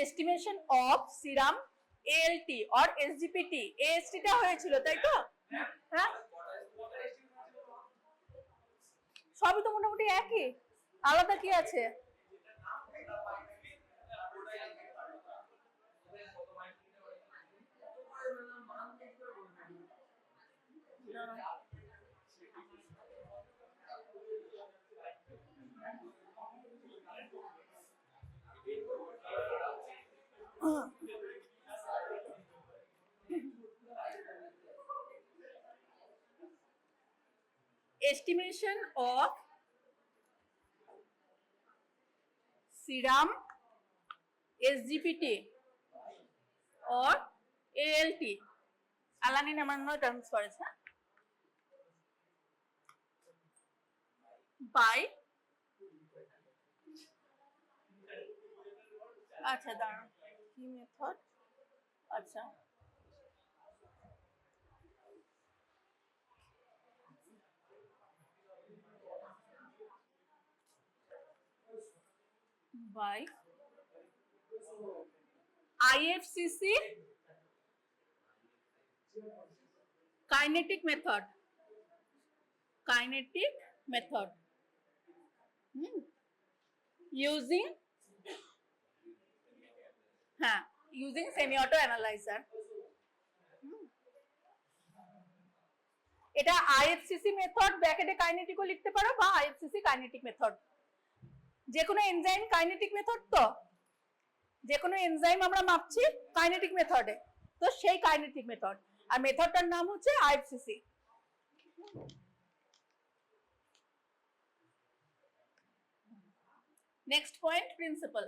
Estimation of serum ALT or SGPT, AST টা হয়েছিল তাই তো? হ্যাঁ, সবই তো মোটামুটি একই, আলাদা কি আছে? Estimation of serum SGPT or ALT, alanine amino transferase, by আচ্ছা দাঁড়ান কি মেথড, আচ্ছা by IFCC kinetic method, using using semi auto analyzer, এটা আইএফসিসি মেথড ব্র্যাকেটে কাইনেটিকও লিখতে পারো বা আইএফসিসি কাইনেটিক মেথড, যে কোনো এনজাইম কাইনেটিক মেথড, তো যে কোনো এনজাইম আমরা মাপছি কাইনেটিক মেথডে, তো সেই কাইনেটিক মেথড, আর মেথডটার নাম হচ্ছে আইএফসিসি। Next point, principal.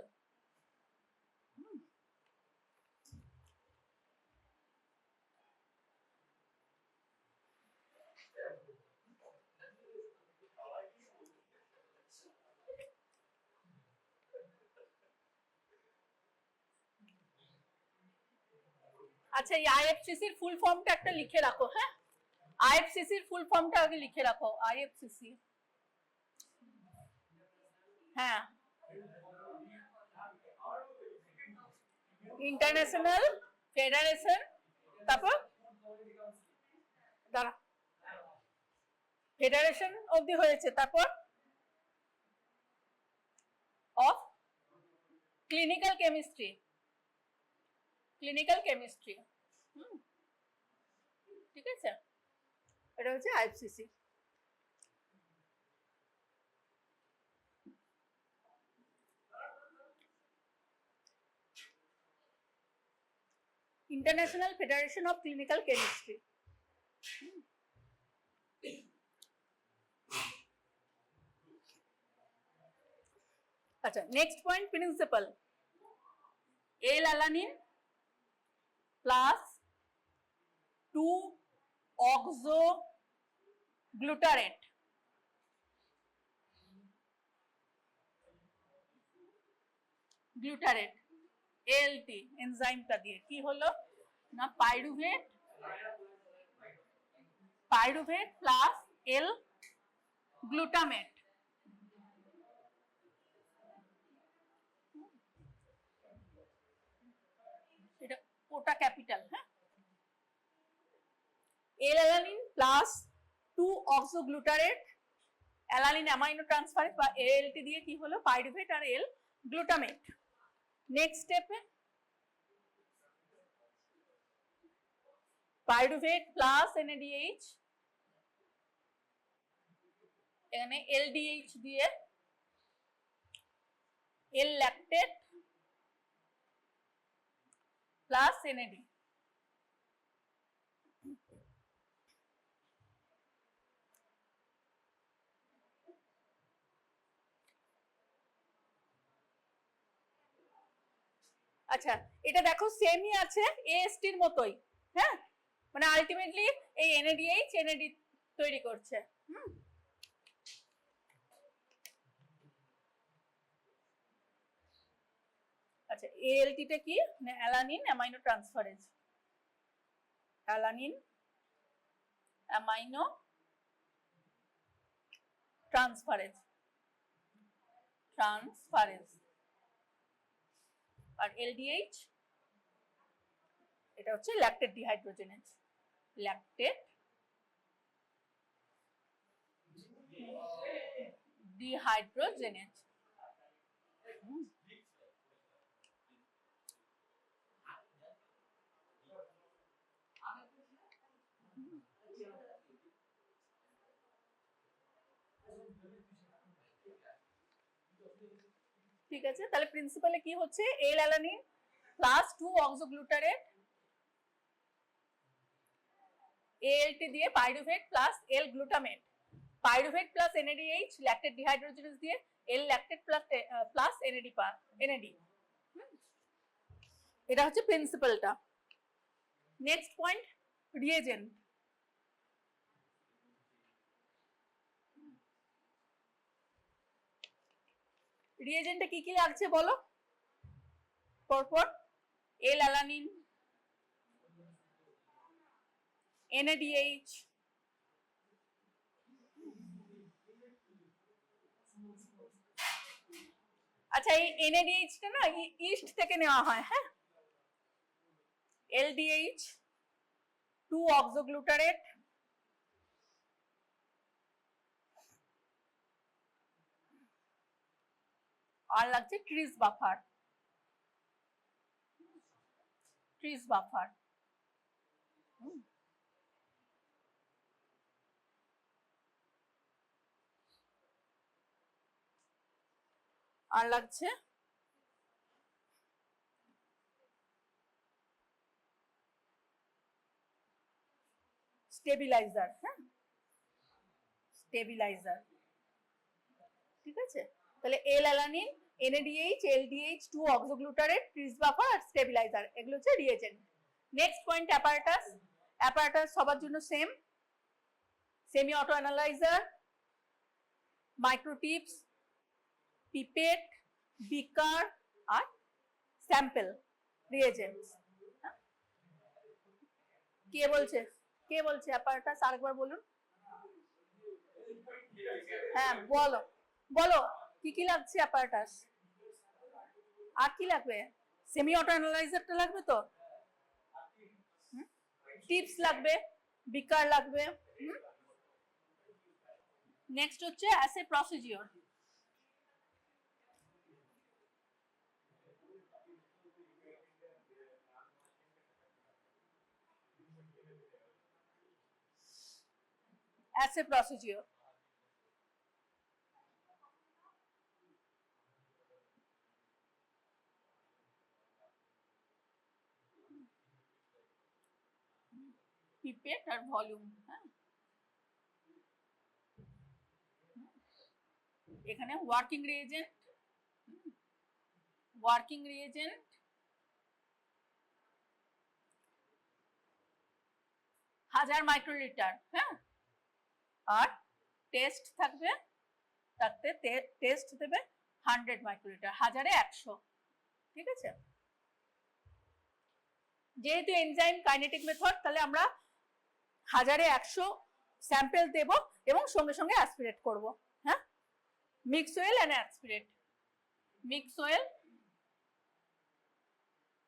আচ্ছা, এই আইএফসিসির ফুল ফর্মটা একটা লিখে রাখো। হ্যাঁ, আইএফসিসির ফুল ফর্মটা আগে লিখে রাখো। আইএফসিসি, হ্যাঁ, ইন্টারন্যাশনাল ফেডারেশন, তারপর দাঁড়া, ফেডারেশন অবধি হয়েছে, তারপর অফ ক্লিনিক্যাল কেমিস্ট্রি, ঠিক আছে, এটা হচ্ছে IFCC. International federation of clinical chemistry. আচ্ছা, next point, principle. L alanine plus 2-oxoglutaret ALT এনজাইমটা দিয়ে কি হলো না, পাইরুভেট প্লাস এল গ্লুটামেট, এটা ওটা ক্যাপিটাল। হ্যাঁ, L alanine plus 2-oxoglutaret alanine amino transferase বা এএলটি দিয়ে কি হলো, পাইরুভেট আর এল গ্লুটামেট। নেক্সট স্টেপে পাইরুভেট প্লাস NADH, এখানে LDH দিয়ে এল ল্যাকটেট প্লাস NAD। আচ্ছা, এটা দেখো সেমই আছে এএসটির মতোই। হ্যাঁ, মানে আলটিমেটলি এই NADH NAD তৈরি করছে। আচ্ছা, ALT টা কি, alanine amino transferase, alanine amino transferase. আর এলডিএইচ এটা হচ্ছে ল্যাকটেট ডিহাইড্রোজেনেজ, ল্যাকটেট ডিহাইড্রোজেনেজ। ঠিক আছে, তাহলে প্রিন্সিপালে কি হচ্ছে, L alanine plus 2 oxoglutarate ALT দিয়ে pyruvate plus L glutamate, pyruvate plus NADH lactate dehydrogenase দিয়ে এল ল্যাকটেট প্লাস NAD। এটা হচ্ছে প্রিন্সিপালটা। Next point reagent. রিয়েজেন্টে কি কি লাগছে বলো পরপর? এল অ্যালানিন, NADH, আচ্ছা এই NADH টা না ইস্ট থেকে নেওয়া হয়, হ্যাঁ। LDH 2 অক্সোগ্লুটারেট, আর লাগছে ট্রিস বাফার, ট্রিস বাফার। আর লাগছে স্টেবিলাইজার, হ্যাঁ, স্টেবিলাইজার। ঠিক আছে, তাহলে L alanine, NADH, LDH, 2 oxoglutarate, tris buffer আর স্টেবিলাইজার, এগুলো হচ্ছে reagent. Next point apparatus. Apparatus সবার জন্য same, semi auto analyser, microtips, pipette, beaker আর স্যাম্পল রিয়েজেন্টস। কে বলছে, কে বলছে অ্যাপারেটাস? আরেকবার বলুন। হ্যাঁ বলো বলো, কি কি লাগছে অ্যাপারেটাস? আর কি লাগবে? সেমি অটো অ্যানালাইজারটা লাগবে তো, টিপস লাগবে, বিকার লাগবে। নেক্সট হচ্ছে as procedure. assay procedure. Pipette আর ভলিউম, হ্যাঁ এখানে working reagent, working reagent, 1000 microlitre, হ্যাঁ, আর টেস্ট থাকবে, তাতে টেস্ট দেবে 100 মাইক্রোলিটার, 1000 এ 100। ঠিক আছে, যেহেতু এনজাইম কাইনেটিক মেথড, তাহলে আমরা 1000 এ 100 স্যাম্পল দেব এবং সঙ্গে সঙ্গে অ্যাসপিরেট করব। হ্যাঁ, mix well and aspirate, mix well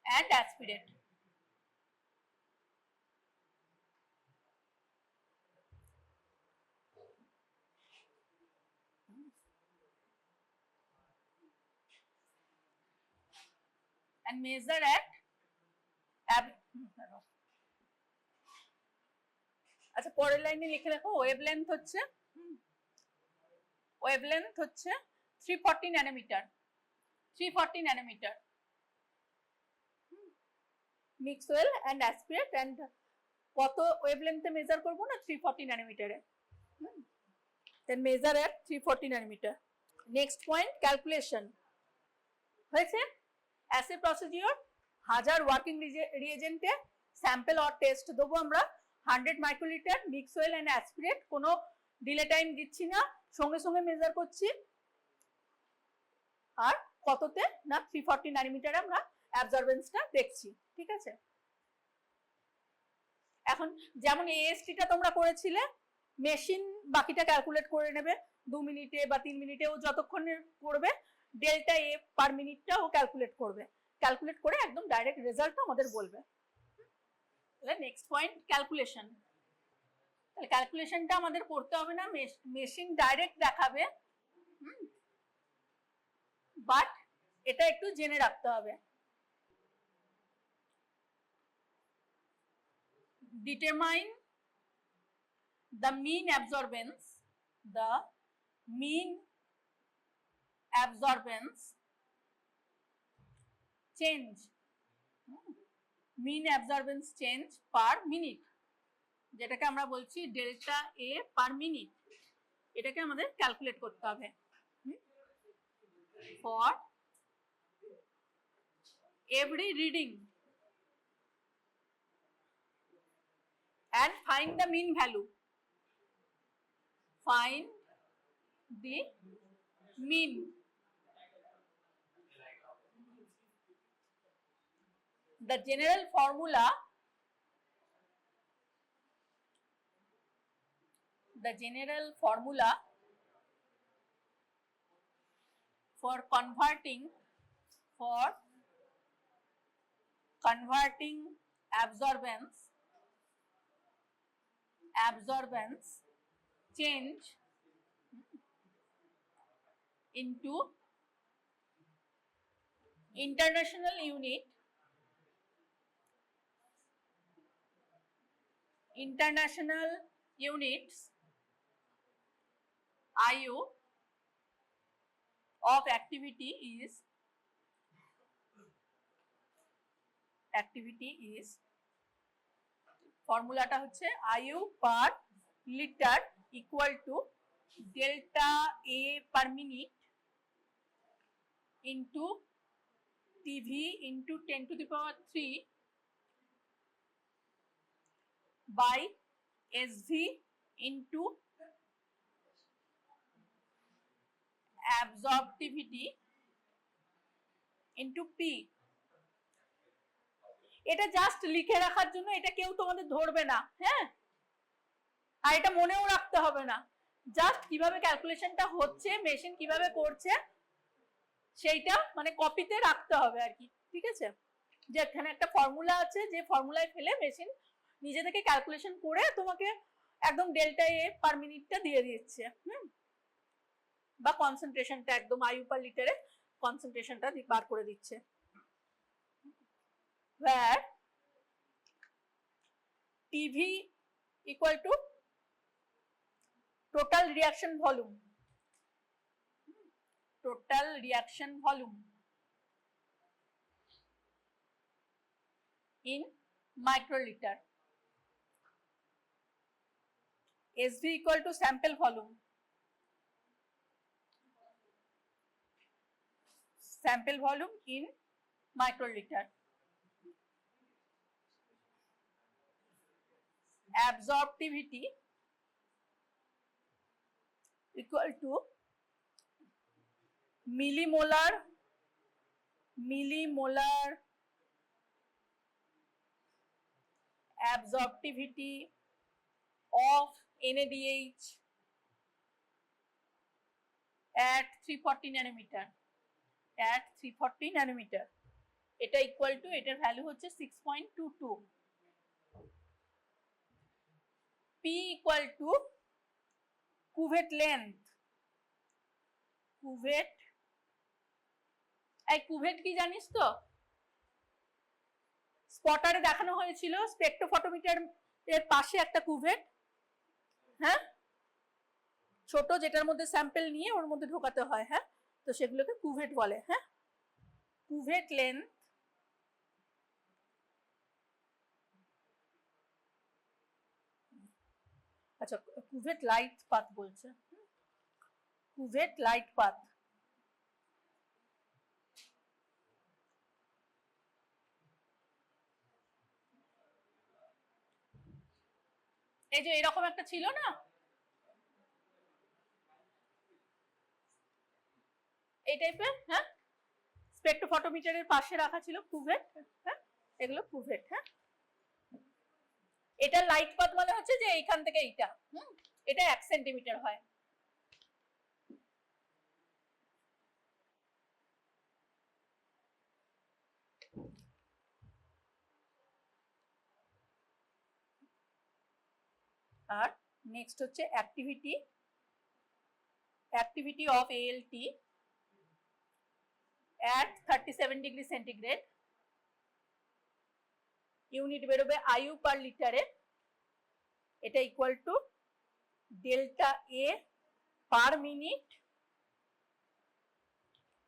and aspirate. and measure at আচ্ছা পরের লাইনে লিখে রাখো, ওয়েভলেন্থ হচ্ছে 340 nanometre, 340 nanometre. Mix well and aspirate and কত ওয়েভলেন্থে মেজার করব না, 340 ন্যানোমিটারে। Then measure at 340 nanometre. Next point calculation হয়েছে। অ্যাসে প্রসিডিওর, 1000 ওয়ার্কিং রিএজেন্টে স্যাম্পল অর টেস্ট দেবো আমরা 100 microlitre, mix well and aspirate, কোনো ডিলে টাইম দিচ্ছি না, সঙ্গে সঙ্গে মেজার করছি। আর কততে না 340 ন্যানোমিটারে আমরা অ্যাবজর্বেন্সটা দেখছি। ঠিক আছে, এখন যেমন এএসটিটা তোমরা করেছিলে, মেশিন বাকিটা ক্যালকুলেট করে নেবে 2 মিনিটে বা 3 মিনিটে, ও যতক্ষণ করবে ডেল্টা এ পার মিনিটটা ও ক্যালকুলেট করবে। ক্যালকুলেট করে একদম ডাইরেক্ট রেজাল্টটা আমাদের বলবে। তাহলে নেক্সট পয়েন্ট ক্যালকুলেশন। তাহলে ক্যালকুলেশনটা আমাদের করতে হবে না, মেশিন ডাইরেক্ট দেখাবে, বাট এটা একটু জেনে রাখতে হবে। Determine the mean absorbance, the mean absorbance change, mean absorbance change per minute, যেটাকে আমরা বলছি ডেল্টা এ পার মিনিট, এটাকে আমাদের ক্যালকুলেট করতে হবে for every reading and find the mean value. Find the mean. The general formula for converting absorbance change into international units IU of activity is ফর্মুলাটা হচ্ছে IU per liter equal to delta A per minute into TV into 10 to the power 3 by SV into absorptivity into P। এটা just লিখে রাখার জন্য, এটা কেউ তোমাদের ধরবে না, হ্যাঁ, আর এটা মনেও রাখতে হবে না, জাস্ট কিভাবে ক্যালকুলেশনটা হচ্ছে, মেশিন কিভাবে করছে সেইটা মানে কপিতে রাখতে হবে আর কি, ঠিক আছে। যে এখানে একটা ফর্মুলা আছে, যে ফর্মুলায় ফেলে মেশিন নিজে থেকে ক্যালকুলেশন করে তোমাকে একদম ডেল্টা এ পার মিনিটটা দিয়ে দিচ্ছে, বা কনসেন্ট্রেশনটা একদম IU পার লিটারে কনসেন্ট্রেশনটা বার করে দিচ্ছে। where TV equal to total reaction volume in microliter, SV equal to sample volume in microliter, absorptivity equal to millimolar absorptivity of NaDH at 340 nanometer, এটা ইকুয়াল টু, এটার value হচ্ছে 6.22। P equal to cuvette length, cuvette কি জানিস তো, স্পটারে দেখানো হয়েছিল, spectrophotometer এর পাশে একটা কুভেট, হ্যাঁ, ছোট, যেটার মধ্যে স্যাম্পল নিয়ে ওর মধ্যে ঢোকাতে হয়, হ্যাঁ, তো সেগুলোকে কুভেট বলে, হ্যাঁ। কুভেট লেন্থ আচ্ছা, কুভেট লাইট পাথ বলছে, কুভেট লাইট পাথ, এই যে এরকম একটা ছিল না, এই টাইপের, হ্যাঁ, স্পেকট্রোফটোমিটারের পাশে রাখা ছিল কুভেট, হ্যাঁ, এগুলো কুভেট, হ্যাঁ। এটা লাইট পাথ মানে হচ্ছে যে এইখান থেকে এইটা, এটা 1 সেন্টিমিটার হয়। আর নেক্সট হচ্ছে activity of ALT at 37 degree centigrade, unit বেরোবে IU পার লিটারে, এটা equal to delta A per minute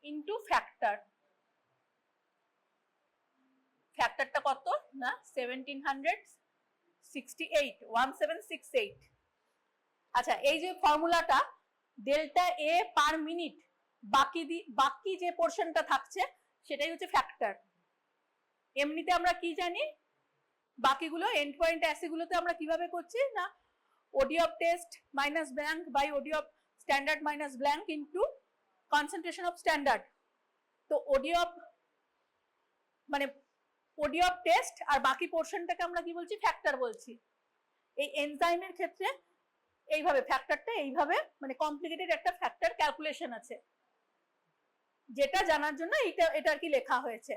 into ফ্যাক্টরটা কত না 1768 আচ্ছা, এই যে ফর্মুলাটা ডেল্টা A পার মিনিট, বাকি যে পোর্শনটা থাকছে সেটাই হচ্ছে ফ্যাক্টর। এমনিতে আমরা কি জানি, বাকিগুলো এন্ড পয়েন্ট অ্যাসিগুলোতে আমরা কিভাবে করছি না OD of test minus blank by OD of standard minus blank into concentration of standard. তো ওডি অফ টেস্ট আর বাকি পোর্শনটাকে আমরা কি বলছি, ফ্যাক্টর বলছি। এই এনজাইমের ক্ষেত্রে এইভাবে ফ্যাক্টরটা এইভাবে মানে কমপ্লিকেটেড একটা ফ্যাক্টর ক্যালকুলেশন আছে, যেটা জানার জন্য এটা আর কি লেখা হয়েছে।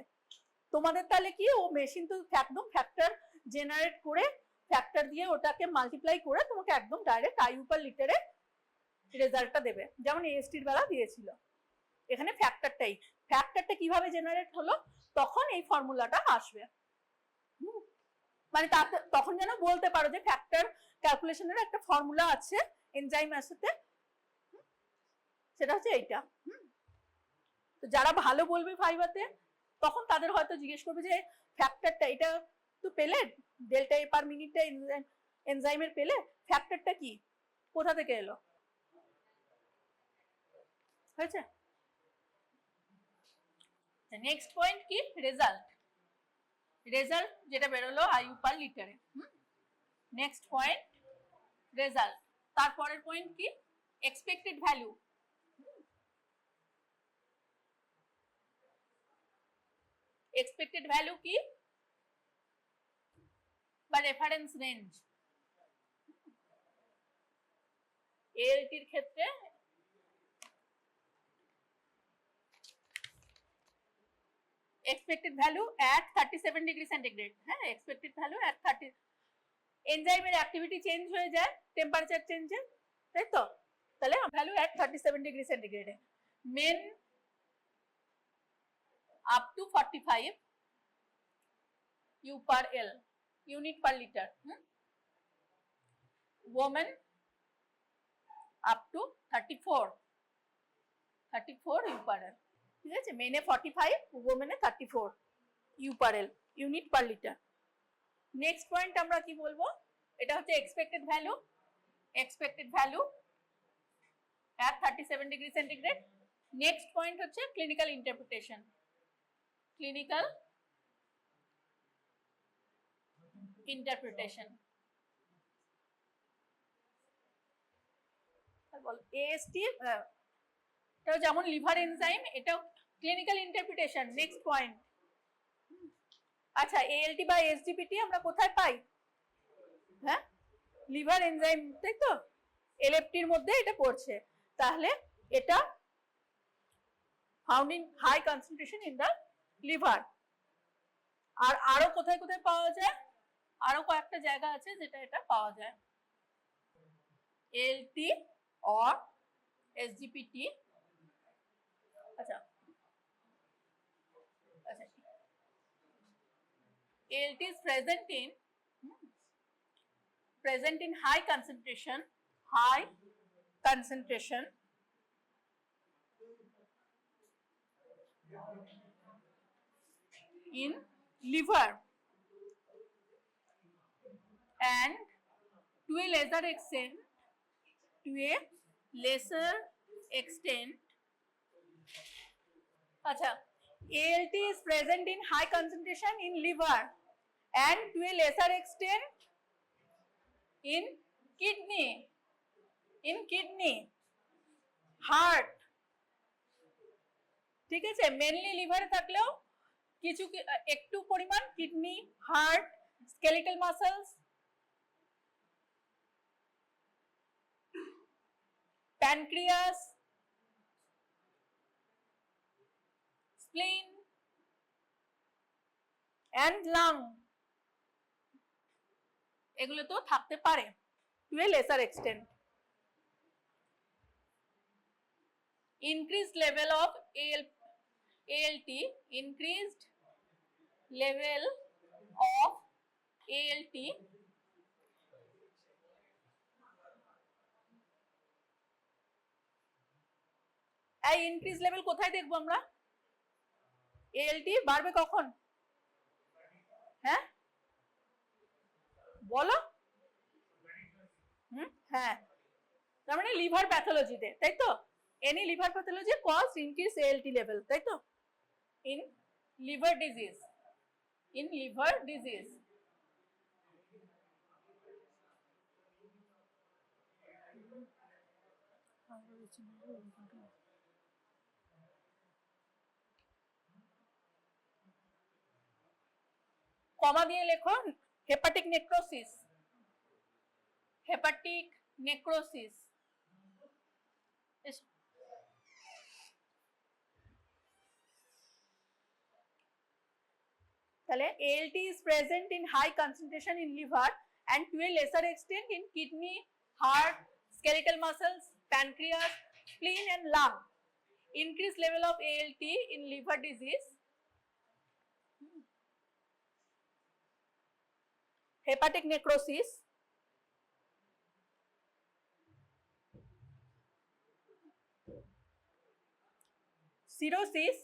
তোমাদের তাহলে কি ও মেশিন তো একদম ফ্যাক্টর জেনারেট করে ফ্যাক্টর দিয়ে ওটাকে মাল্টিপ্লাই করে তোমাকে একদম ডাইরেক্ট IU পার লিটারে রেজাল্টটা দেবে, যেমন AST এর বেলা দিয়েছিল। এখানে ফ্যাক্টরটা কিভাবে জেনারেট হলো তখন এই ফর্মুলাটা আসবে, মানে তখন যেন বলতে পারো যে ফ্যাক্টর ক্যালকুলেশনের একটা ফর্মুলা আছে এনজাইম অ্যাসেতে, সেটা হচ্ছে এইটা। তো যারা ভালো বলবে ফাইবাতে তখন তাদের হয়তো জিজ্ঞেস করবে যে ফ্যাক্টরটা এটা তো পেলে, ডেল্টা A পার মিনিটটা এনজাইমের পেলে, ফ্যাক্টরটা কি, কোথা থেকে এলো, হয়েছে? নেক্সট পয়েন্ট কি, রেজাল্ট যেটা বেরোলো IU পার লিটারে। Next point result. তারপরের পয়েন্ট কি, এক্সপেক্টেড ভ্যালু। এক্সপেক্টেড ভ্যালু কি বা রেফারেন্স রেঞ্জ। ALT এর ক্ষেত্রে expected value at 37 degree centigrade. হ্যাঁ, expected value at 30। এনজাইমের অ্যাক্টিভিটি চেঞ্জ হয়ে যায় টেম্পারেচার চেঞ্জে, তাই তো? তাহলে ভ্যালু at 37 ডিগ্রি সেন্টিগ্রেডে, men up to 45 U per L, unit per litre. women up to 34 U per L, ঠিক আছে? মেনে 45, ওমেনে 34 U per L, unit per litre. Next point আমরা কি বলবো, এটা হচ্ছে expected value at 37 degree centigrade. Next point হচ্ছে ক্লিনিক্যাল ইন্টারপ্রিটেশন। AST এটাও যেমন লিভার এনজাইম, এটাও ক্লিনিক্যাল ইন্টারপ্রিটেশন। নেক্সট পয়েন্ট, আচ্ছা ALT বা SGPT আমরা কোথায় পাই? হ্যাঁ, লিভার এনজাইম, তাই তো? LFT এর মধ্যে এটা পড়ছে, তাহলে এটা found in high concentration in the liver. আর আরো কোথায় কোথায় পাওয়া যায়, আরো কয়েকটা জায়গা আছে যেটা এটা পাওয়া যায়। ALT or SGPT, আচ্ছা ALT is present in high concentration in liver and to a lesser extent acha ALT is present in high concentration in liver and to a lesser extent in kidney, heart, ঠিক আছে? Mainly লিভারে থাকলেও কিছু একটু পরিমাণ kidney, heart, skeletal muscles, pancreas, spleen and lung, এগুলো তো থাকতে পারে। to a lesser extent. Increased level of ALT, increased level of ALT এই ইনক্রিজ লেভেল কোথায় দেখবো আমরা? ALT বাড়বে কখন? হ্যাঁ বলো। হ্যাঁ, তার মানে লিভার প্যাথোলজিতে, তাই তো? Any liver pathology cause increase ALT level, তাই তো? In liver disease, in liver disease. Comma দিয়ে লেখো হেপাটিক নেক্রোসিস, হেপাটিক নেক্রোসিস। তাহলে ALT is present in high concentration in liver and to a lesser extent in kidney, heart, skeletal muscles, pancreas, spleen and lung. Increased level of ALT in liver disease, hepatic necrosis, cirrhosis,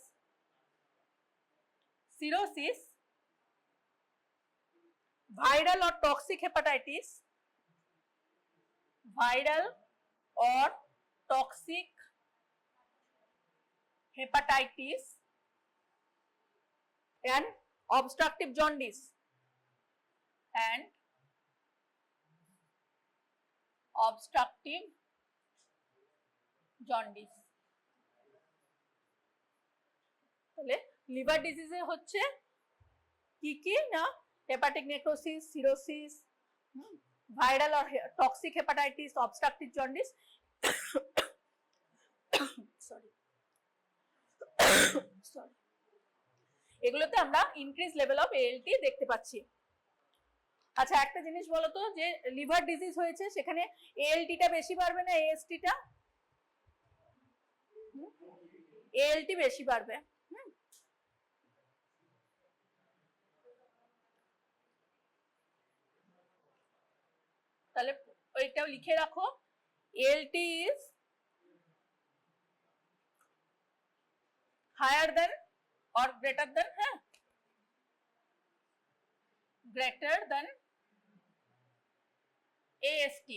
viral or toxic hepatitis, viral or toxic hepatitis, and obstructive jaundice, and obstructive jaundice. তাহলে liver ডিজিজে হচ্ছে কি কি না, hepatic necrosis, cirrhosis, viral আর toxic hepatitis, obstructive jaundice, sorry এগুলোতে আমরা increase level of ALT দেখতে পাচ্ছি। আচ্ছা একটা জিনিস বলো তো, যে লিভার ডিজিজ হয়েছে সেখানে ALT টা বেশি বাড়বে না AST টা? ALT বেশি বাড়বে। তাহলে ওইটাও লিখে রাখো, ALT is higher than or greater than, হ্যাঁ, greater than AST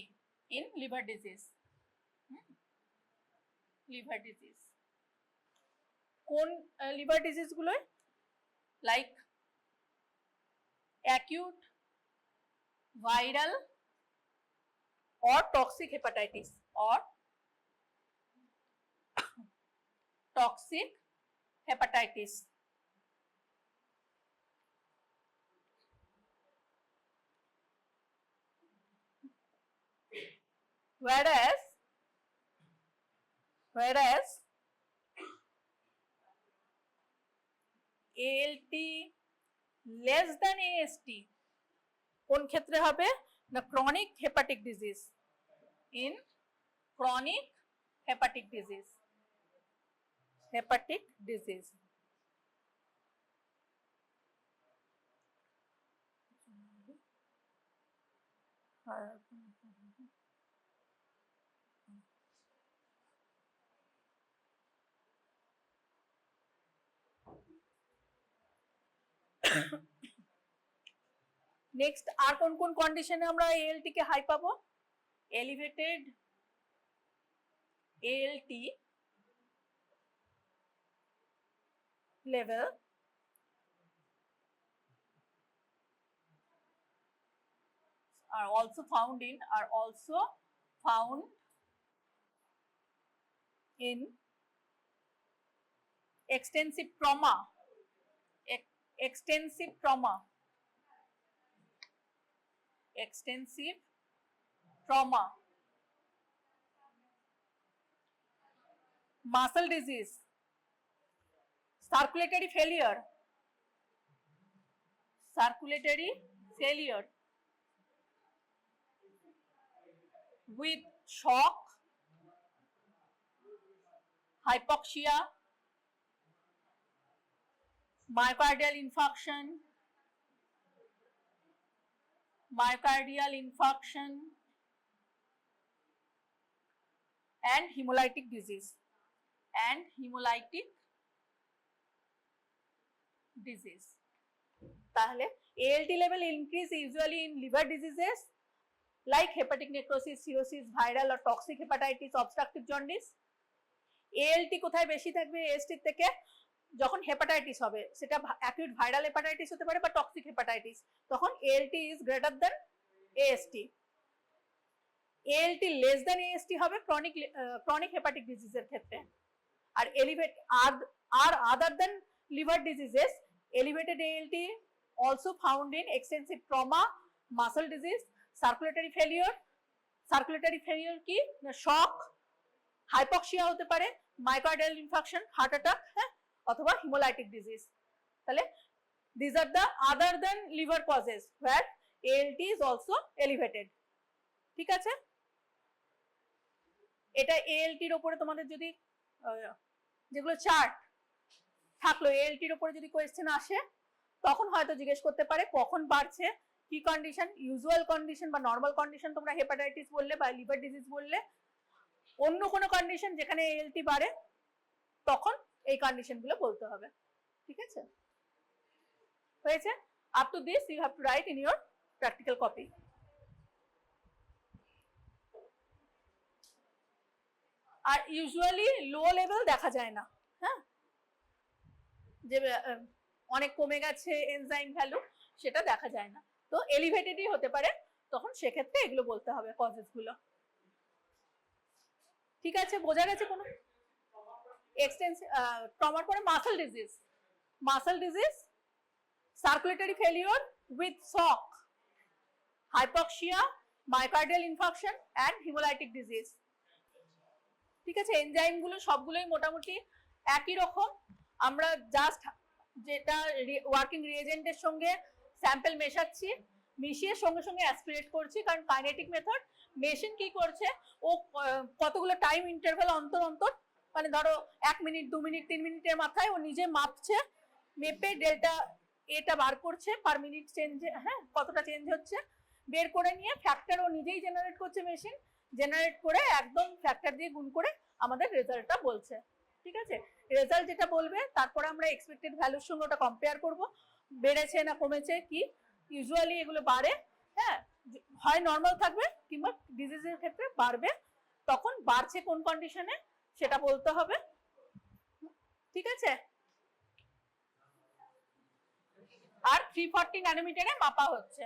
in liver disease. Liver disease কোন লিভার ডিজিজ গুলো? Like acute, viral or toxic hepatitis, or toxic hepatitis. Whereas ALT less than AST কোন ক্ষেত্রে হবে না, chronic hepatic disease, in chronic hepatic disease, next আর কোন কোন কন্ডিশনে আমরা ALT কে হাই পাবো? Elevated ALT level are also found in extensive trauma, muscle disease, circulatory failure, with shock, hypoxia, myocardial infarction, and hemolytic disease. তাহলে ALT level increase usually in liver diseases like hepatic necrosis, cirrhosis, viral or toxic hepatitis, obstructive jaundice. ALT কোথায় বেশি থাকবে AST থেকে? যখন hepatitis হবে, সেটা acute viral hepatitis হতে পারে বা টক্সিক হেপাটাইটিস, তখন ALT is greater than AST। ALT less than AST হবে ক্রনিক হেপাটিক ডিজিজের ক্ষেত্রে। আর এলিভেট আর other than liver diseases, elevated ALT also found in extensive trauma, muscle disease, circulatory failure কি না শক, হাইপক্সিয়া হতে পারে, মায়োকার্ডিয়াল ইনফার্কশন, হার্ট অ্যাটাক, হ্যাঁ, অথবা হিমোলাইটিক ডিজিজ। তাহলে these are the other than liver causes where ALT is also elevated। ঠিক আছে, এটা ALT এর উপরে তোমাদের যদি যেগুলো চার্ট থাকলো ALT এর উপরে যদি কোয়েশ্চেন আসে, তখন হয়তো জিজ্ঞেস করতে পারে কখন বাড়ছে, কি কন্ডিশন, ইউজুয়াল কন্ডিশন বা নর্মাল কন্ডিশন তোমরা হেপাটাইটিস বললে বা লিভার ডিজিজ বললে, অন্য কোনো কন্ডিশন যেখানে ALT বাড়ে তখন এই কন্ডিশন গুলো বলতে হবে। ঠিক আছে, হয়েছে? Up to this you have to write in your practical copy. আর ইউজুয়ালি লো লেভেল দেখা যায় না, হ্যাঁ, যে অনেক কমে গেছে এনজাইম ভ্যালু, সেটা দেখা যায় না, তো এলিভেটেডই হতে পারে, তখন সেক্ষেত্রে এগুলো বলতে হবে কজেস গুলো। ঠিক আছে, বোঝা গেছে? কোনো ট্রমার পরে muscle disease, circulatory failure with shock, hypoxia, myocardial infarction and haemolytic disease. ঠিক আছে, এনজাইম গুলো সবগুলোই মোটামুটি একই রকম। আমরা জাস্ট যেটা ওয়ার্কিং রিএজেন্টের সঙ্গে স্যাম্পল মেশাচ্ছি, মিশিয়ে সঙ্গে সঙ্গে অ্যাসপিরেট করছি, কারণ কাইনেটিক মেথড মেশিন কি করছে, ও কতগুলো টাইম ইন্টারভ্যাল অন্তর মানে ধরো 1 মিনিট 2 মিনিট 3 মিনিটের মাথায় ও নিজে মাপছে, মেপে ডেল্টা এটা বার করছে, পার মিনিট চেঞ্জ, হ্যাঁ, কতটা চেঞ্জ হচ্ছে বের করে নিয়ে ফ্যাক্টর ও নিজেই জেনারেট করছে, মেশিন জেনারেট করে একদম ফ্যাক্টর দিয়ে গুণ করে আমাদের রেজাল্টটা বলছে। ঠিক আছে, রেজাল্ট যেটা বলবে তারপরে আমরা এক্সপেক্টেড ভ্যালুর সঙ্গে ওটা কম্পেয়ার করব, বেড়েছে না কমেছে কি। ইউজুয়ালি এগুলো বাড়ে, হ্যাঁ, হয় নর্মাল থাকবে কিংবা ডিজিজের ক্ষেত্রে বাড়বে, তখন বাড়ছে কোন কন্ডিশনে সেটা বলতে হবে। ঠিক আছে, আর 340 ন্যানোমিটারে মাপা হচ্ছে।